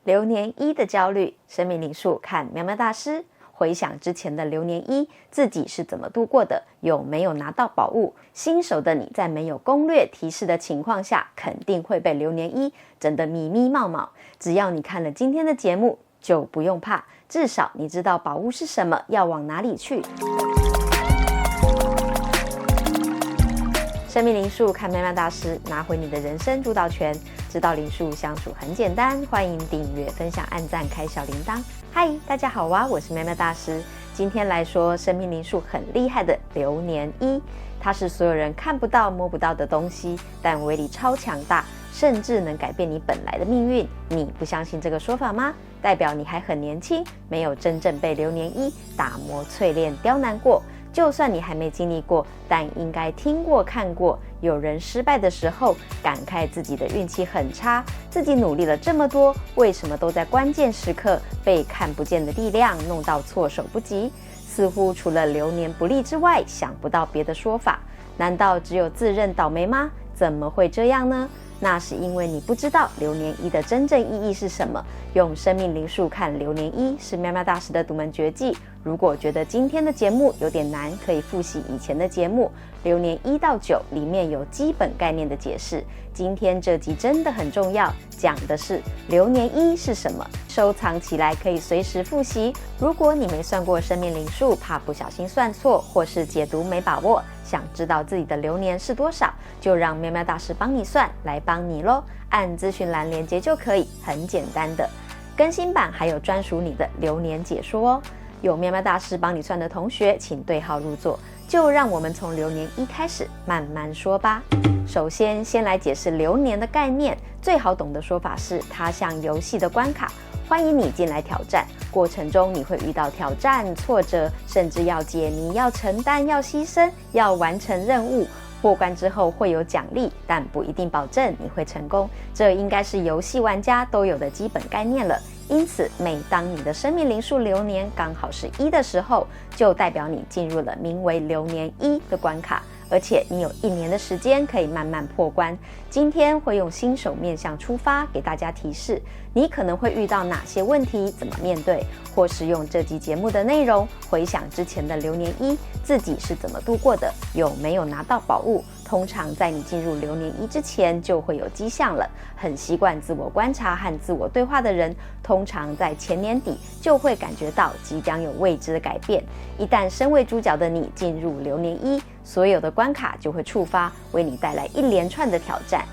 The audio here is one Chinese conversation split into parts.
流年一的焦虑，生命灵数看喵喵大师。回想之前的流年一，自己是怎么度过的？有没有拿到宝物？新手的你在没有攻略提示的情况下，肯定会被流年一整得迷迷冒冒。只要你看了今天的节目，就不用怕，至少你知道宝物是什么，要往哪里去。生命灵数看喵喵大师，拿回你的人生主导权。知道灵数相处很简单，欢迎订阅、分享、按赞、开小铃铛。嗨，大家好啊，我是喵喵大师。今天来说生命灵数很厉害的流年一，它是所有人看不到、摸不到的东西，但威力超强大，甚至能改变你本来的命运。你不相信这个说法吗？代表你还很年轻，没有真正被流年一打磨、淬炼、刁难过。就算你还没经历过，但应该听过看过有人失败的时候，感慨自己的运气很差，自己努力了这么多，为什么都在关键时刻被看不见的力量弄到措手不及？似乎除了流年不利之外，想不到别的说法。难道只有自认倒霉吗？怎么会这样呢？那是因为你不知道流年一的真正意义是什么。用生命灵数看流年一是喵喵大师的独门绝技。如果觉得今天的节目有点难，可以复习以前的节目，流年1到9里面有基本概念的解释。今天这集真的很重要，讲的是流年一是什么，收藏起来可以随时复习。如果你没算过生命灵数，怕不小心算错，或是解读没把握，想知道自己的流年是多少，就让喵喵大师帮你算，来帮你咯。按资讯栏连结就可以，很简单的。更新版还有专属你的流年解说哦。有喵喵大师帮你算的同学，请对号入座。就让我们从流年一开始慢慢说吧。首先，先来解释流年的概念。最好懂的说法是，它像游戏的关卡，欢迎你进来挑战。过程中你会遇到挑战、挫折，甚至要解谜、要承担、要牺牲、要完成任务。过关之后会有奖励，但不一定保证你会成功。这应该是游戏玩家都有的基本概念了。因此，每当你的生命灵数流年刚好是1的时候，就代表你进入了名为流年1的关卡，而且你有1年的时间可以慢慢破关。今天会用新手面向出发，给大家提示你可能会遇到哪些问题，怎么面对，或是用这集节目的内容回想之前的流年1，自己是怎么度过的，有没有拿到宝物。通常在你进入流年1之前就会有迹象了。很习惯自我观察和自我对话的人，通常在前年底就会感觉到即将有未知的改变。一旦身为主角的你进入流年1，所有的关卡就会触发，为你带来一连串的挑战。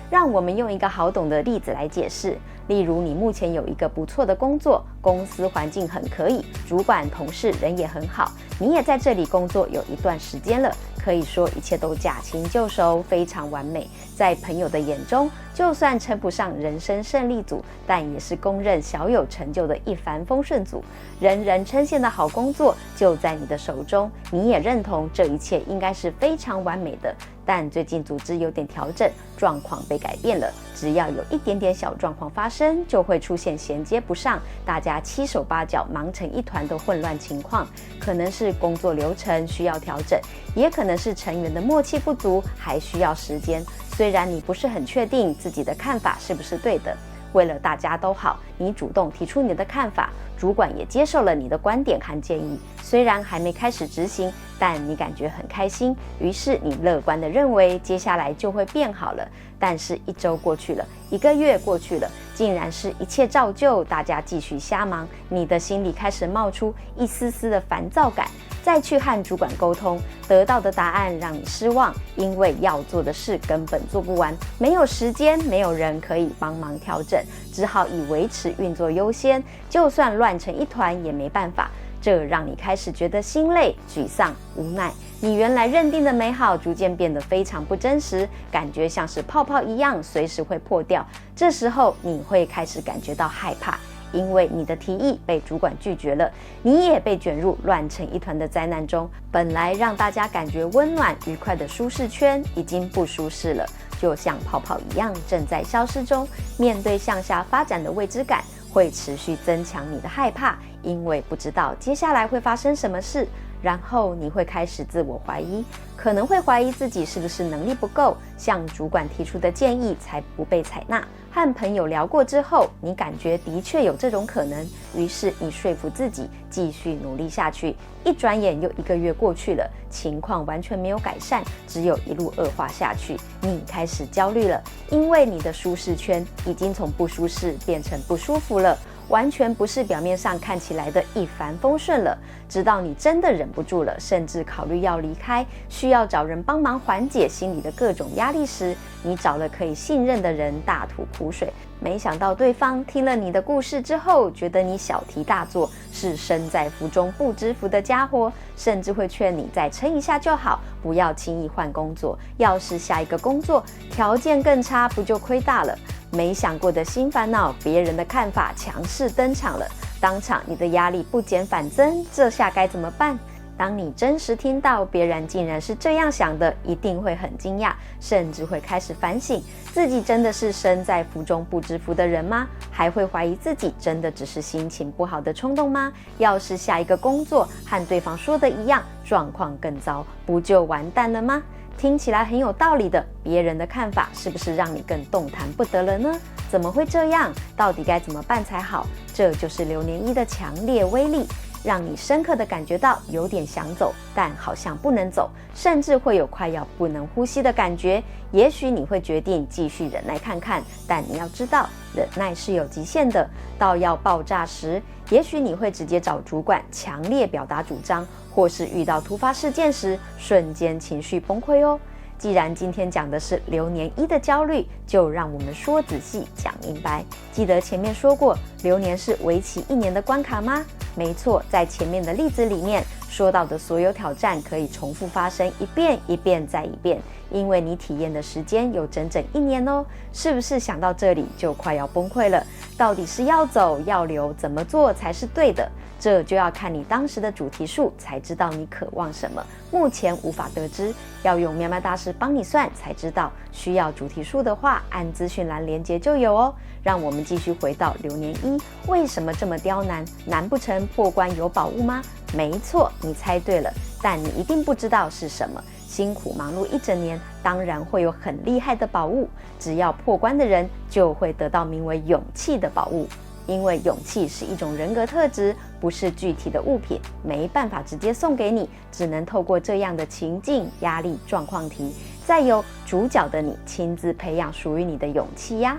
让我们用一个好懂的例子来解释。例如，你目前有一个不错的工作，公司环境很可以，主管同事人也很好，你也在这里工作有一段时间了，可以说一切都驾轻就熟，非常完美。在朋友的眼中，就算称不上人生胜利组，但也是公认小有成就的一帆风顺组。人人称羡的好工作就在你的手中，你也认同这一切应该是非常完美的。但最近组织有点调整，状况被改变了。只要有一点点小状况发生，就会出现衔接不上，大家七手八脚忙成一团的混乱情况。可能是工作流程需要调整，也可能是成员的默契不足，还需要时间。虽然你不是很确定自己的看法是不是对的，为了大家都好，你主动提出你的看法，主管也接受了你的观点和建议。虽然还没开始执行，但你感觉很开心，于是你乐观地认为接下来就会变好了。但是1周过去了，1个月过去了，竟然是一切照旧，大家继续瞎忙，你的心里开始冒出一丝丝的烦躁感。再去和主管沟通，得到的答案让你失望，因为要做的事根本做不完，没有时间，没有人可以帮忙调整，只好以维持运作优先，就算乱成一团也没办法。这让你开始觉得心累、沮丧、无奈。你原来认定的美好逐渐变得非常不真实，感觉像是泡泡一样随时会破掉。这时候你会开始感觉到害怕，因为你的提议被主管拒绝了，你也被卷入乱成一团的灾难中。本来让大家感觉温暖愉快的舒适圈已经不舒适了，就像泡泡一样正在消失中。面对向下发展的未知感，会持续增强你的害怕，因为不知道接下来会发生什么事。然后你会开始自我怀疑，可能会怀疑自己是不是能力不够，向主管提出的建议才不被采纳。和朋友聊过之后，你感觉的确有这种可能，于是你说服自己继续努力下去。一转眼又1个月过去了，情况完全没有改善，只有一路恶化下去。你开始焦虑了，因为你的舒适圈已经从不舒适变成不舒服了，完全不是表面上看起来的一帆风顺了。直到你真的忍不住了，甚至考虑要离开，需要找人帮忙缓解心里的各种压力时，你找了可以信任的人大吐苦水。没想到对方听了你的故事之后，觉得你小题大做，是身在福中不知福的家伙，甚至会劝你再撑一下就好，不要轻易换工作。要是下一个工作条件更差，不就亏大了？没想过的新烦恼，别人的看法强势登场了，当场你的压力不减反增，这下该怎么办？当你真实听到别人竟然是这样想的，一定会很惊讶，甚至会开始反省，自己真的是身在福中不知福的人吗？还会怀疑自己真的只是心情不好的冲动吗？要是下一个工作和对方说的一样，状况更糟，不就完蛋了吗？听起来很有道理的，别人的看法是不是让你更动弹不得了呢？怎么会这样？到底该怎么办才好？这就是流年1的强烈威力，让你深刻地感觉到有点想走，但好像不能走，甚至会有快要不能呼吸的感觉。也许你会决定继续忍耐看看，但你要知道，忍耐是有极限的。到要爆炸时，也许你会直接找主管强烈表达主张，或是遇到突发事件时，瞬间情绪崩溃哦。既然今天讲的是流年1的焦虑，就让我们说仔细讲明白。记得前面说过，流年是为期1年的关卡吗？没错，在前面的例子里面说到的所有挑战可以重复发生一遍一遍再一遍，因为你体验的时间有整整1年哦。是不是想到这里就快要崩溃了？到底是要走要留，怎么做才是对的？这就要看你当时的主题数，才知道你渴望什么。目前无法得知，要用喵喵大师帮你算才知道。需要主题数的话，按资讯栏连结就有哦。让我们继续回到流年1，为什么这么刁难？难不成破关有宝物吗？没错，你猜对了，但你一定不知道是什么。辛苦忙碌1整年，当然会有很厉害的宝物。只要破关的人，就会得到名为勇气的宝物。因为勇气是一种人格特质，不是具体的物品，没办法直接送给你，只能透过这样的情境、压力、状况题，再由主角的你亲自培养属于你的勇气呀。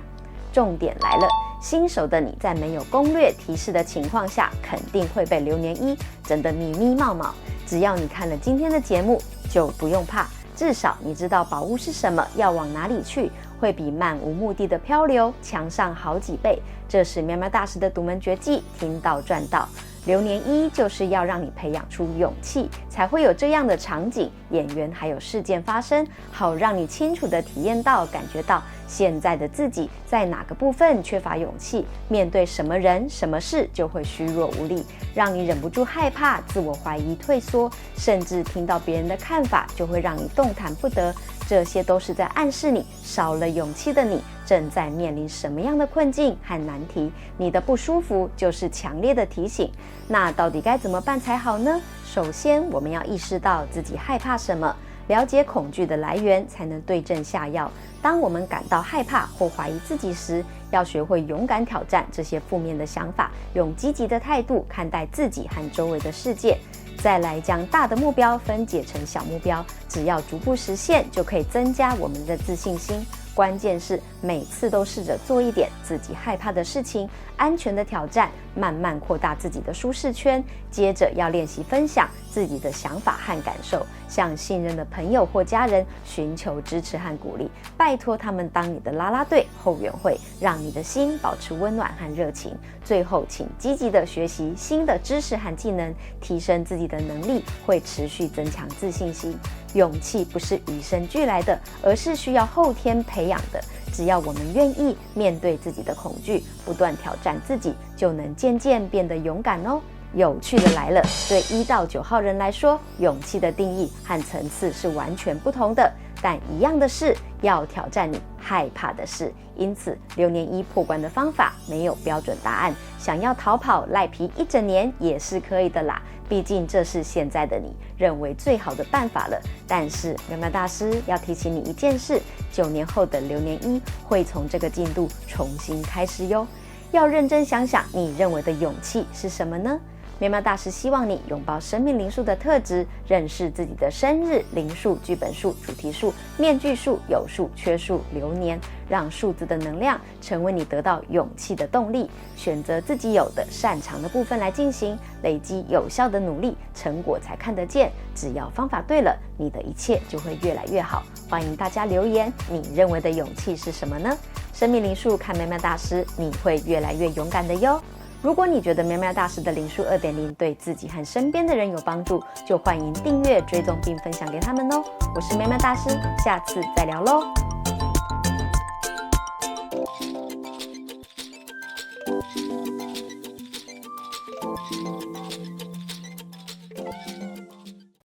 重点来了，新手的你在没有攻略提示的情况下，肯定会被流年1整得迷迷冒冒。只要你看了今天的节目，就不用怕，至少你知道宝物是什么，要往哪里去，会比漫无目的的漂流强上好几倍。这是喵喵大师的独门绝技，听到赚到。流年1就是要让你培养出勇气，才会有这样的场景、演员还有事件发生，好让你清楚地体验到、感觉到现在的自己在哪个部分缺乏勇气，面对什么人、什么事就会虚弱无力，让你忍不住害怕、自我怀疑、退缩，甚至听到别人的看法就会让你动弹不得。这些都是在暗示你，少了勇气的你正在面临什么样的困境和难题。你的不舒服就是强烈的提醒。那到底该怎么办才好呢？首先，我们要意识到自己害怕什么，了解恐惧的来源，才能对症下药。当我们感到害怕或怀疑自己时，要学会勇敢挑战这些负面的想法，用积极的态度看待自己和周围的世界。再来将大的目标分解成小目标，只要逐步实现，就可以增加我们的自信心。关键是每次都试着做一点自己害怕的事情，安全的挑战，慢慢扩大自己的舒适圈。接着要练习分享自己的想法和感受，向信任的朋友或家人寻求支持和鼓励，拜托他们当你的啦啦队、后援会，让你的心保持温暖和热情。最后，请积极的学习新的知识和技能，提升自己的能力，会持续增强自信心。勇气不是与生俱来的，而是需要后天培养的。只要我们愿意面对自己的恐惧，不断挑战自己，就能渐渐变得勇敢哦。有趣的来了，对1到9号人来说，勇气的定义和层次是完全不同的，但一样的是要挑战你害怕的事。因此，流年1破关的方法没有标准答案，想要逃跑赖皮1整年也是可以的啦。毕竟这是现在的你认为最好的办法了。但是苗苗大师要提醒你一件事，9年后的流年1会从这个进度重新开始哟。要认真想想，你认为的勇气是什么呢？苗苗大师希望你拥抱生命灵数的特质，认识自己的生日、灵数、剧本数、主题数、面具数、有数、缺数、流年，让数字的能量成为你得到勇气的动力，选择自己有的擅长的部分来进行，累积有效的努力，成果才看得见。只要方法对了，你的一切就会越来越好。欢迎大家留言，你认为的勇气是什么呢？生命灵数看苗苗大师，你会越来越勇敢的哟。如果你觉得苗苗大师的灵数 2.0 对自己和身边的人有帮助，就欢迎订阅、追踪并分享给他们哦。我是苗苗大师，下次再聊咯。